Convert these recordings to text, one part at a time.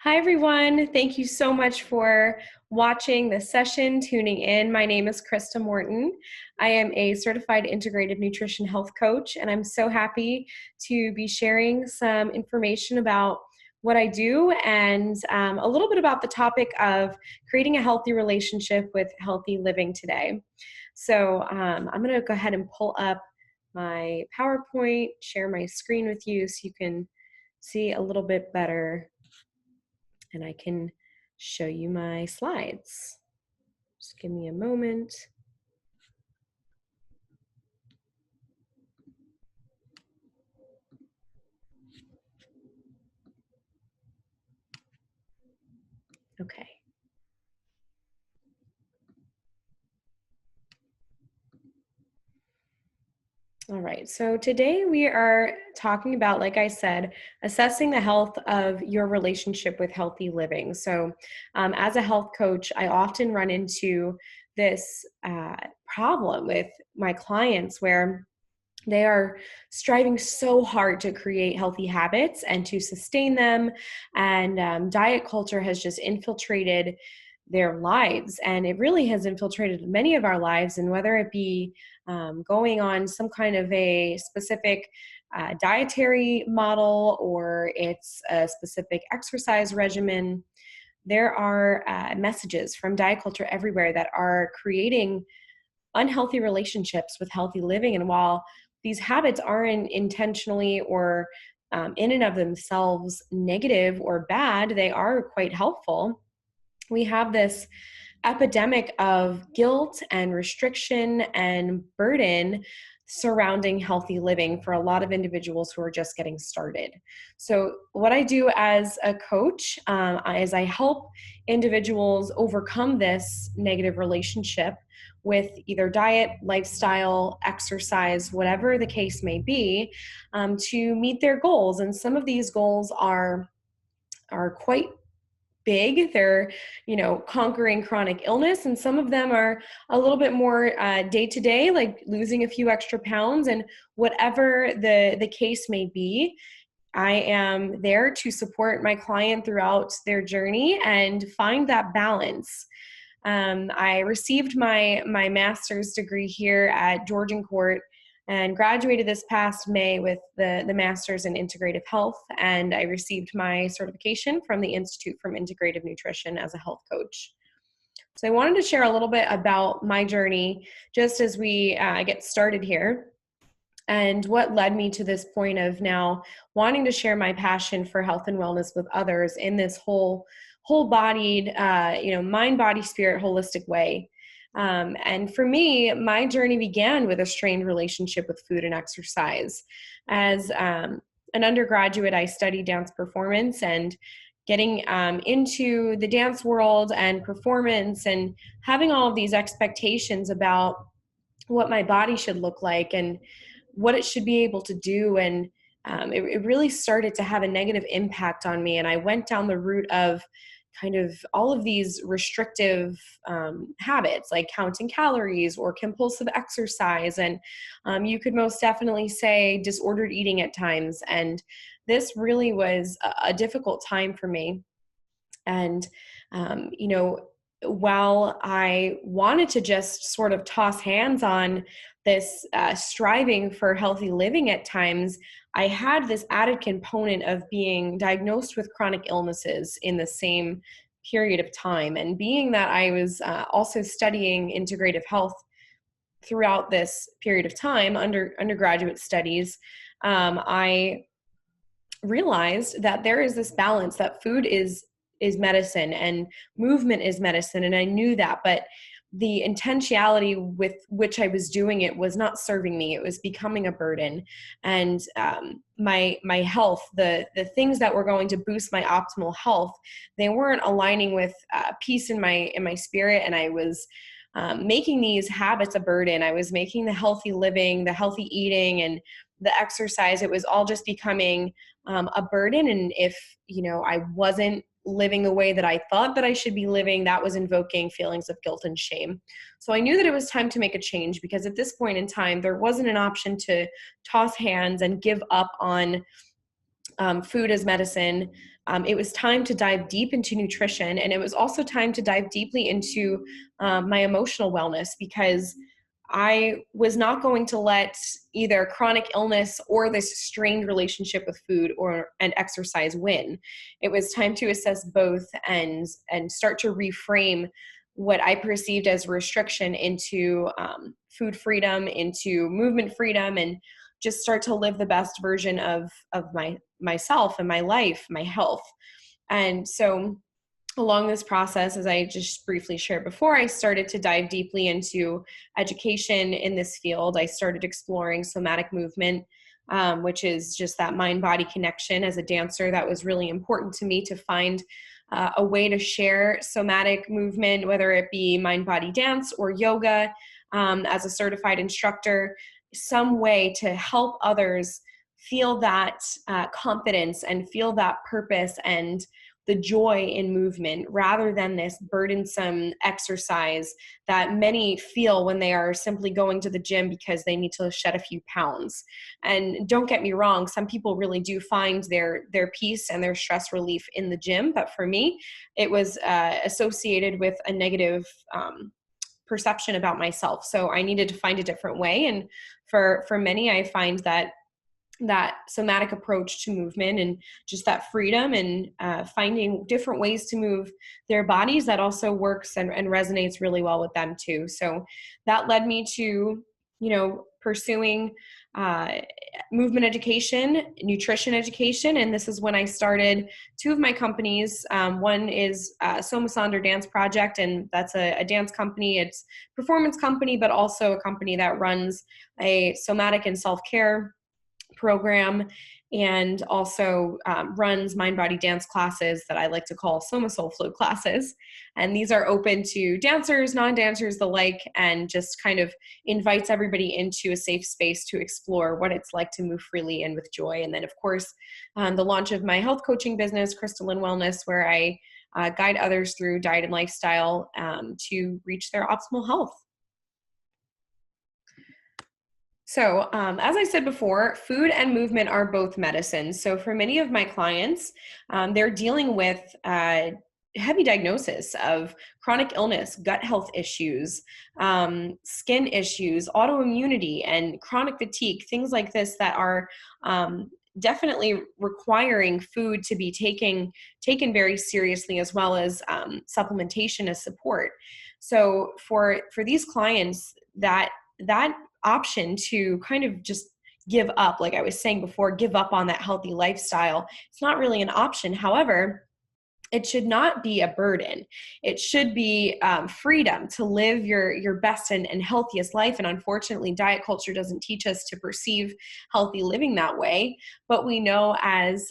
Hi, everyone. Thank you so much for watching this session, tuning in. My name is Krista Morton. I am a certified integrative nutrition health coach, and I'm so happy to be sharing some information about what I do and a little bit about the topic of creating a healthy relationship with healthy living today. So I'm going to go ahead and pull up my PowerPoint, share my screen with you so you can see a little bit better and I can show you my slides. Just give me a moment. Okay. All right, so today we are talking about, like I said, assessing the health of your relationship with healthy living. So as a health coach, I often run into this problem with my clients where they are striving so hard to create healthy habits and to sustain them. And diet culture has just infiltrated their lives. And it really has infiltrated many of our lives. And whether it be going on some kind of a specific dietary model or it's a specific exercise regimen, there are messages from diet culture everywhere that are creating unhealthy relationships with healthy living. And while these habits aren't intentionally or in and of themselves negative or bad, they are quite helpful. We have this epidemic of guilt and restriction and burden surrounding healthy living for a lot of individuals who are just getting started. So what I do as a coach is I help individuals overcome this negative relationship with either diet, lifestyle, exercise, whatever the case may be, to meet their goals. And some of these goals are quite big. They're, conquering chronic illness, and some of them are a little bit more day to day, like losing a few extra pounds. And whatever the case may be, I am there to support my client throughout their journey and find that balance. I received my master's degree here at Georgian Court and graduated this past May with the master's in integrative health. And I received my certification from the Institute from Integrative Nutrition as a health coach. So I wanted to share a little bit about my journey just as we get started here, and what led me to this point of now wanting to share my passion for health and wellness with others in this whole-bodied, mind, body, spirit, holistic way. And for me, my journey began with a strained relationship with food and exercise. As an undergraduate, I studied dance performance, and getting into the dance world and performance and having all of these expectations about what my body should look like and what it should be able to do. And it really started to have a negative impact on me. And I went down the route of kind of all of these restrictive habits, like counting calories or compulsive exercise. And you could most definitely say disordered eating at times. And this really was a difficult time for me. And, while I wanted to just sort of toss hands on this striving for healthy living at times, I had this added component of being diagnosed with chronic illnesses in the same period of time. And being that I was also studying integrative health throughout this period of time, undergraduate studies, I realized that there is this balance, that food is medicine and movement is medicine. And I knew that, but the intentionality with which I was doing it was not serving me. It was becoming a burden. And my health, the things that were going to boost my optimal health, they weren't aligning with peace in my spirit. And I was making these habits a burden. I was making the healthy living, the healthy eating, and the exercise, it was all just becoming a burden. And if, I wasn't living the way that I thought that I should be living, that was invoking feelings of guilt and shame. So I knew that it was time to make a change, because at this point in time, there wasn't an option to toss hands and give up on food as medicine. It was time to dive deep into nutrition, and it was also time to dive deeply into my emotional wellness, because I was not going to let either chronic illness or this strained relationship with food or and exercise win. It was time to assess both and start to reframe what I perceived as restriction into food freedom, into movement freedom, and just start to live the best version of myself and my life, my health. And so along this process, as I just briefly shared before, I started to dive deeply into education in this field. I started exploring somatic movement, which is just that mind-body connection. As a dancer, that was really important to me, to find a way to share somatic movement, whether it be mind-body dance or yoga, as a certified instructor, some way to help others feel that confidence and feel that purpose and the joy in movement, rather than this burdensome exercise that many feel when they are simply going to the gym because they need to shed a few pounds. And don't get me wrong, some people really do find their peace and their stress relief in the gym. But for me, it was associated with a negative perception about myself. So I needed to find a different way. And for many, I find that somatic approach to movement and just that freedom and finding different ways to move their bodies that also works and resonates really well with them too. So that led me to, pursuing movement education, nutrition education. And this is when I started two of my companies. One is Soma Sonder Dance Project, and that's a dance company. It's a performance company, but also a company that runs a somatic and self-care program, and also runs mind-body dance classes that I like to call Soma Soul Flow classes. And these are open to dancers, non-dancers, the like, and just kind of invites everybody into a safe space to explore what it's like to move freely and with joy. And then, of course, the launch of my health coaching business, Krista Wellness, where I guide others through diet and lifestyle to reach their optimal health. So, as I said before, food and movement are both medicine. So for many of my clients, they're dealing with heavy diagnosis of chronic illness, gut health issues, skin issues, autoimmunity, and chronic fatigue, things like this that are definitely requiring food to be taken very seriously, as well as supplementation as support. So for these clients, that option to kind of just give up, like I was saying before, give up on that healthy lifestyle, it's not really an option. However, it should not be a burden. It should be freedom to live your best and healthiest life. And unfortunately, diet culture doesn't teach us to perceive healthy living that way. But we know as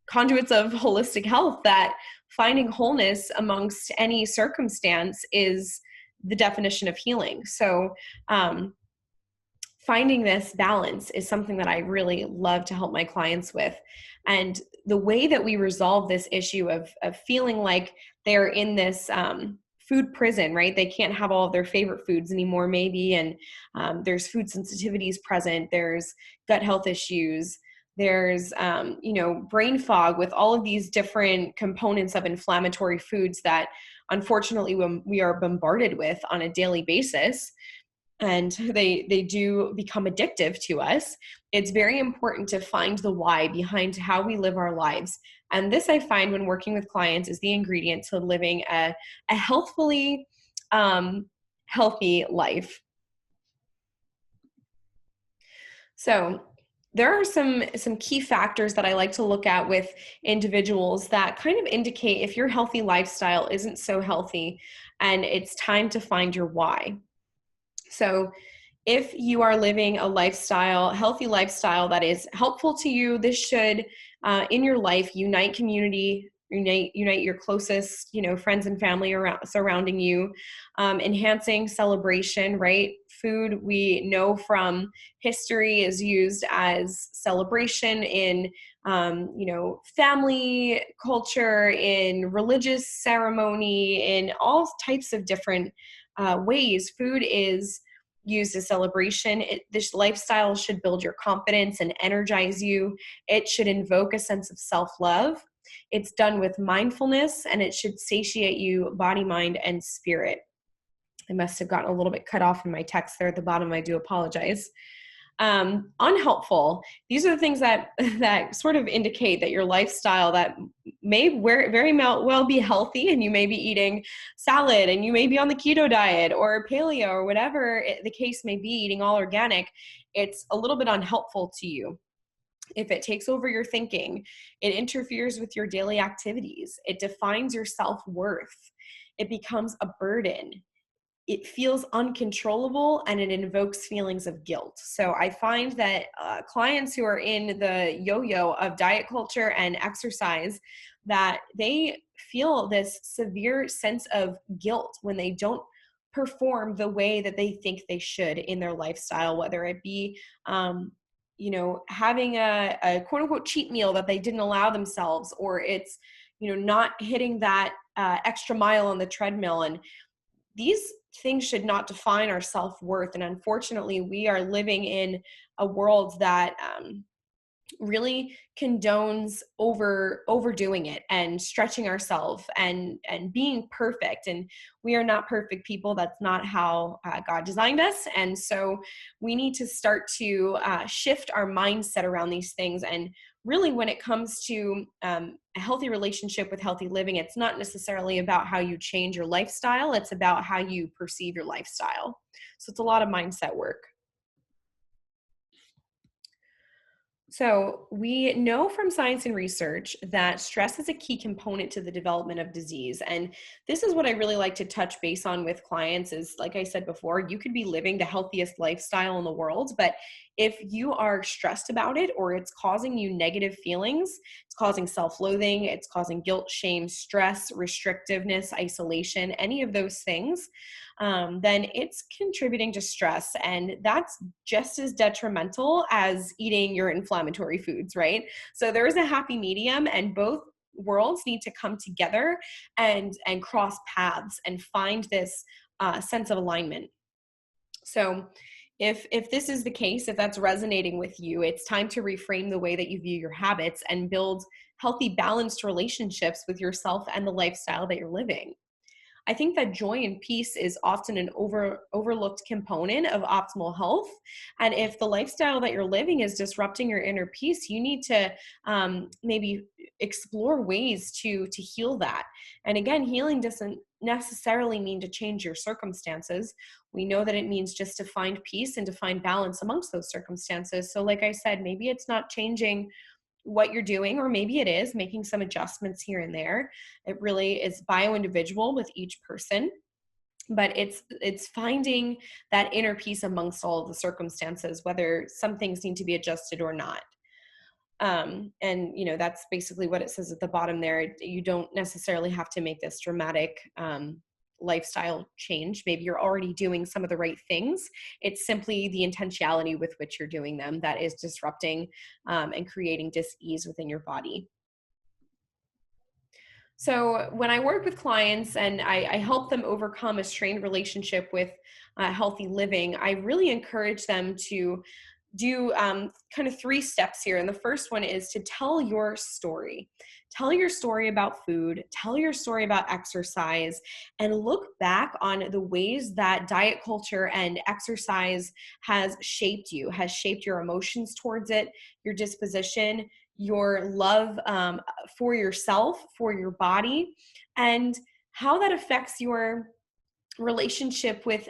conduits of holistic health that finding wholeness amongst any circumstance is the definition of healing. So finding this balance is something that I really love to help my clients with. And the way that we resolve this issue of feeling like they're in this food prison, right? They can't have all of their favorite foods anymore, maybe. And there's food sensitivities present. There's gut health issues. There's, brain fog with all of these different components of inflammatory foods that unfortunately we are bombarded with on a daily basis, and they do become addictive to us. It's very important to find the why behind how we live our lives. And this, I find when working with clients, is the ingredient to living a healthfully healthy life. So there are some key factors that I like to look at with individuals that kind of indicate if your healthy lifestyle isn't so healthy, and it's time to find your why. So if you are living a healthy lifestyle that is helpful to you, this should, in your life, unite community, unite your closest, friends and family surrounding you, enhancing celebration, right? Food, we know from history, is used as celebration in, family culture, in religious ceremony, in all types of different ways. Food is used as celebration. This lifestyle should build your confidence and energize you. It should invoke a sense of self-love. It's done with mindfulness, and it should satiate you body, mind, and spirit. I must have gotten a little bit cut off in my text there at the bottom. I do apologize. Unhelpful. These are the things that that sort of indicate that your lifestyle that may very well be healthy, and you may be eating salad, and you may be on the keto diet or paleo or whatever the case may be, eating all organic. It's a little bit unhelpful to you. If it takes over your thinking, it interferes with your daily activities. It defines your self-worth. It becomes a burden. It feels uncontrollable, and it invokes feelings of guilt. So I find that clients who are in the yo-yo of diet culture and exercise, that they feel this severe sense of guilt when they don't perform the way that they think they should in their lifestyle, whether it be having a quote unquote cheat meal that they didn't allow themselves, or it's not hitting that extra mile on the treadmill. And these things should not define our self-worth. And unfortunately, we are living in a world that really condones overdoing it and stretching ourselves and being perfect. And we are not perfect people. That's not how God designed us. And so we need to start to shift our mindset around these things. And really, when it comes to a healthy relationship with healthy living, it's not necessarily about how you change your lifestyle. It's about how you perceive your lifestyle. So it's a lot of mindset work. So we know from science and research that stress is a key component to the development of disease. And this is what I really like to touch base on with clients is, like I said before, you could be living the healthiest lifestyle in the world, but if you are stressed about it, or it's causing you negative feelings, it's causing self-loathing, it's causing guilt, shame, stress, restrictiveness, isolation, any of those things, then it's contributing to stress. And that's just as detrimental as eating your inflammatory foods, right? So there is a happy medium, and both worlds need to come together and cross paths and find this sense of alignment. So if this is the case, if that's resonating with you, it's time to reframe the way that you view your habits and build healthy, balanced relationships with yourself and the lifestyle that you're living. I think that joy and peace is often an overlooked component of optimal health. And if the lifestyle that you're living is disrupting your inner peace, you need to maybe explore ways to heal that. And again, healing doesn't necessarily mean to change your circumstances. We know that it means just to find peace and to find balance amongst those circumstances. So like I said, maybe it's not changing what you're doing, or maybe it is making some adjustments here and there. It really is bio-individual with each person, but it's finding that inner peace amongst all of the circumstances, whether some things need to be adjusted or not. And that's basically what it says at the bottom there. You don't necessarily have to make this dramatic lifestyle change. Maybe you're already doing some of the right things. It's simply the intentionality with which you're doing them that is disrupting and creating dis-ease within your body. So when I work with clients and I help them overcome a strained relationship with healthy living, I really encourage them to do kind of 3 steps here. And the first one is to tell your story. Tell your story about food, tell your story about exercise, and look back on the ways that diet culture and exercise has shaped you, has shaped your emotions towards it, your disposition, your love for yourself, for your body, and how that affects your relationship with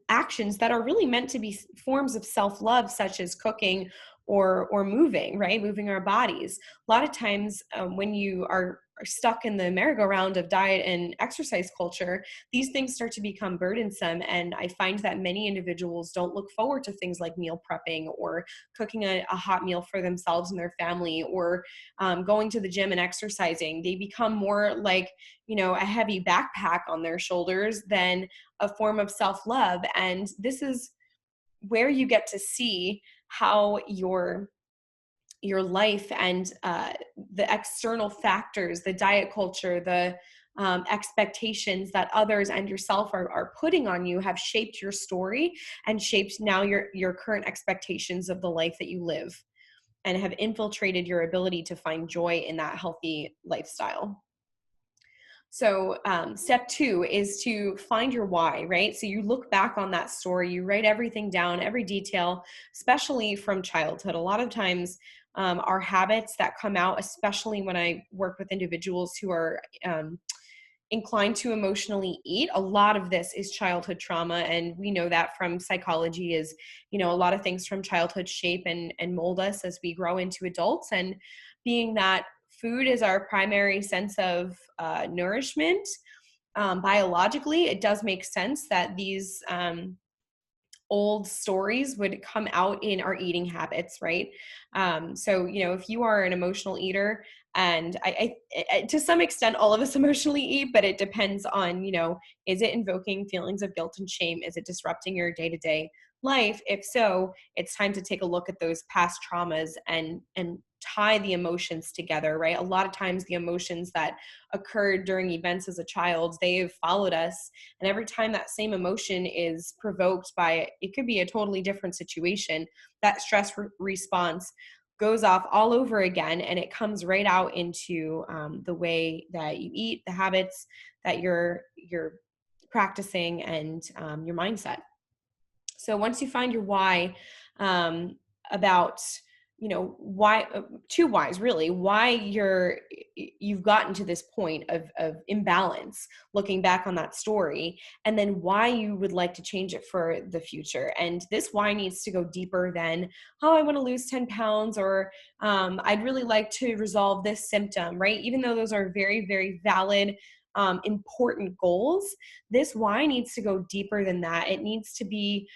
actions that are really meant to be forms of self-love, such as cooking or moving, right? Moving our bodies. A lot of times when you are stuck in the merry-go-round of diet and exercise culture, these things start to become burdensome. And I find that many individuals don't look forward to things like meal prepping or cooking a hot meal for themselves and their family, or going to the gym and exercising. They become more like, a heavy backpack on their shoulders than a form of self-love. And this is where you get to see how your life and the external factors, the diet culture, the expectations that others and yourself are putting on you have shaped your story and shaped now your current expectations of the life that you live, and have infiltrated your ability to find joy in that healthy lifestyle. So step 2 is to find your why, right? So you look back on that story, you write everything down, every detail, especially from childhood. A lot of times our habits that come out, especially when I work with individuals who are inclined to emotionally eat, a lot of this is childhood trauma. And we know that from psychology is, a lot of things from childhood shape and mold us as we grow into adults. And being that food is our primary sense of nourishment, biologically, it does make sense that these old stories would come out in our eating habits, right? So, if you are an emotional eater, and to some extent, all of us emotionally eat, but it depends on, is it invoking feelings of guilt and shame? Is it disrupting your day to day life? If so, it's time to take a look at those past traumas and tie the emotions together, right? A lot of times the emotions that occurred during events as a child, they've followed us. And every time that same emotion is provoked by, it could be a totally different situation, that stress response goes off all over again, and it comes right out into the way that you eat, the habits that you're practicing, and your mindset. So once you find your why, about why, two whys really, why you've gotten to this point of imbalance, looking back on that story, and then why you would like to change it for the future. And this why needs to go deeper than, oh, I want to lose 10 pounds, or I'd really like to resolve this symptom, right? Even though those are very, very valid, important goals, this why needs to go deeper than that. It needs to be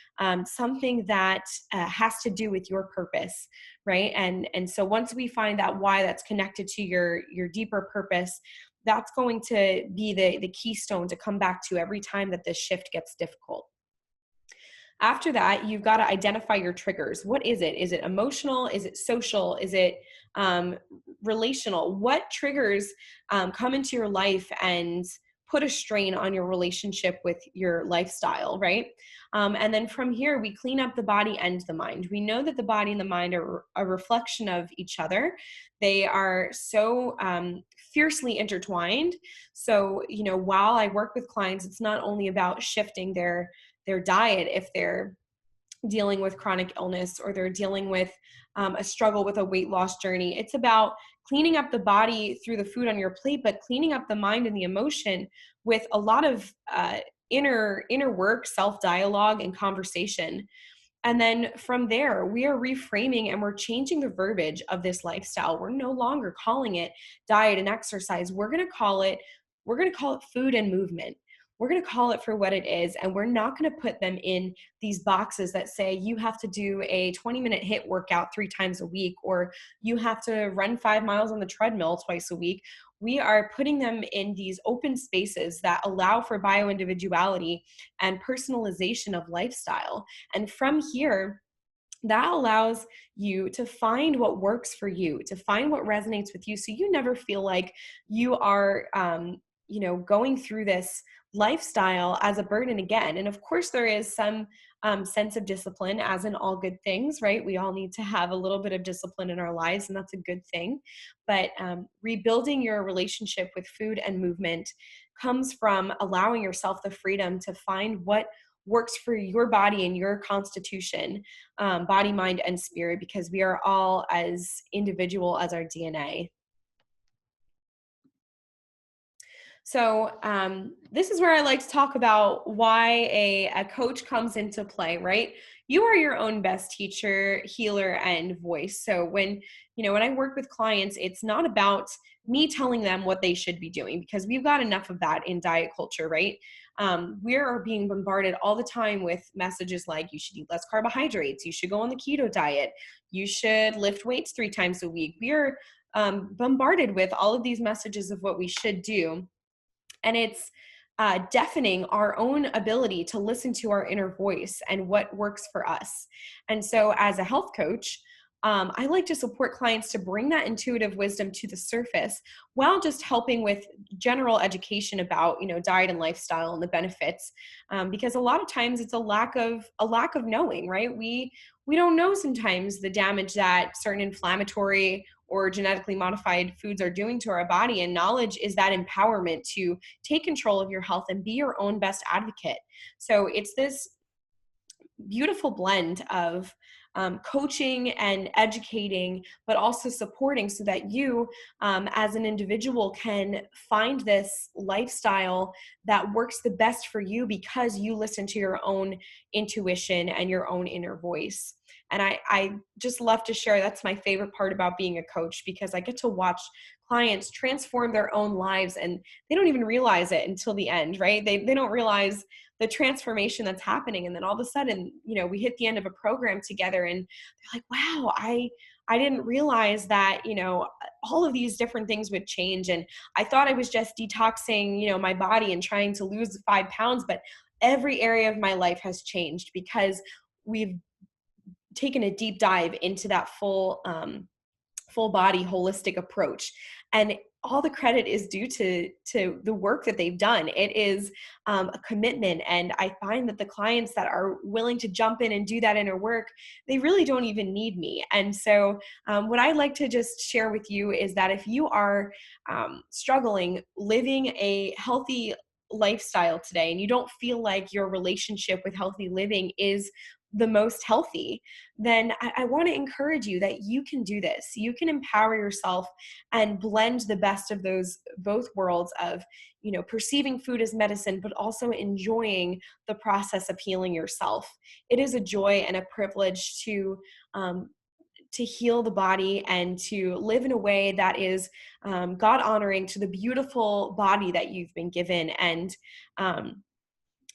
something that has to do with your purpose, right? And so once we find that why that's connected to your deeper purpose, that's going to be the keystone to come back to every time that this shift gets difficult. After that, you've got to identify your triggers. What is it? Is it emotional? Is it social? Is it relational? What triggers come into your life and put a strain on your relationship with your lifestyle, right? And then from here, we clean up the body and the mind. We know that the body and the mind are a reflection of each other. They are so fiercely intertwined. So, while I work with clients, it's not only about shifting their diet if they're dealing with chronic illness, or they're dealing with a struggle with a weight loss journey. It's about cleaning up the body through the food on your plate, but cleaning up the mind and the emotion with a lot of inner work, self-dialogue, and conversation. And then from there, we are reframing and we're changing the verbiage of this lifestyle. We're no longer calling it diet and exercise. We're going to call it food and movement. We're going to call it for what it is. And we're not going to put them in these boxes that say you have to do a 20-minute HIIT workout 3 times a week, or you have to run 5 miles on the treadmill twice a week. We are putting them in these open spaces that allow for bio-individuality and personalization of lifestyle. And from here, that allows you to find what works for you, to find what resonates with you, so you never feel like you are going through this lifestyle as a burden again. And of course, there is some sense of discipline, as in all good things, right? We all need to have a little bit of discipline in our lives, and that's a good thing. But rebuilding your relationship with food and movement comes from allowing yourself the freedom to find what works for your body and your constitution, body, mind, and spirit, because we are all as individual as our DNA. So this is where I like to talk about why a coach comes into play, right? You are your own best teacher, healer, and voice. So when I work with clients, it's not about me telling them what they should be doing, because we've got enough of that in diet culture, right? We are being bombarded all the time with messages like, you should eat less carbohydrates, you should go on the keto diet, you should lift weights 3 times a week. We are bombarded with all of these messages of what we should do. And it's deafening our own ability to listen to our inner voice and what works for us. And so as a health coach, I like to support clients to bring that intuitive wisdom to the surface while just helping with general education about, diet and lifestyle and the benefits. Because a lot of times it's a lack of knowing, right? We don't know sometimes the damage that certain inflammatory or genetically modified foods are doing to our body. And knowledge is that empowerment to take control of your health and be your own best advocate. So it's this beautiful blend of coaching and educating, but also supporting so that you, as an individual, can find this lifestyle that works the best for you because you listen to your own intuition and your own inner voice. And I just love to share that's my favorite part about being a coach, because I get to watch clients transform their own lives and they don't even realize it until the end, right? They don't realize the transformation that's happening. And then all of a sudden, we hit the end of a program together and they're like, wow, I didn't realize that, all of these different things would change. And I thought I was just detoxing, my body and trying to lose 5 pounds, but every area of my life has changed because we've taken a deep dive into that full body holistic approach. And all the credit is due to the work that they've done. It is a commitment. And I find that the clients that are willing to jump in and do that inner work, they really don't even need me. And so what I like to just share with you is that if you are struggling living a healthy lifestyle today and you don't feel like your relationship with healthy living is the most healthy, then I want to encourage you that you can do this. You can empower yourself and blend the best of those both worlds of, perceiving food as medicine, but also enjoying the process of healing yourself. It is a joy and a privilege to heal the body and to live in a way that is God honoring to the beautiful body that you've been given. And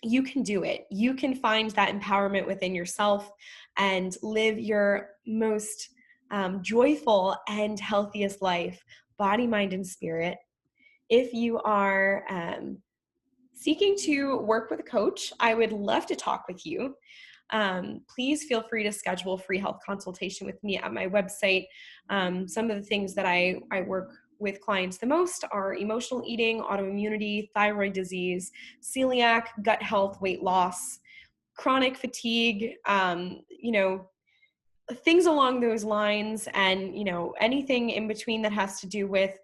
you can do it. You can find that empowerment within yourself and live your most joyful and healthiest life, body, mind, and spirit. If you are seeking to work with a coach, I would love to talk with you. Please feel free to schedule a free health consultation with me at my website. Some of the things that I work with clients the most are emotional eating, autoimmunity, thyroid disease, celiac, gut health, weight loss, chronic fatigue, things along those lines, and anything in between that has to do with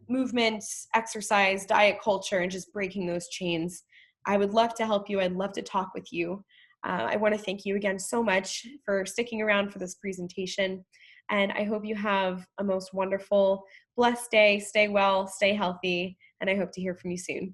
movement, exercise, diet culture, and just breaking those chains. I would love to help you. I'd love to talk with you. I want to thank you again so much for sticking around for this presentation, and I hope you have a most wonderful, blessed day. Stay well, stay healthy, and I hope to hear from you soon.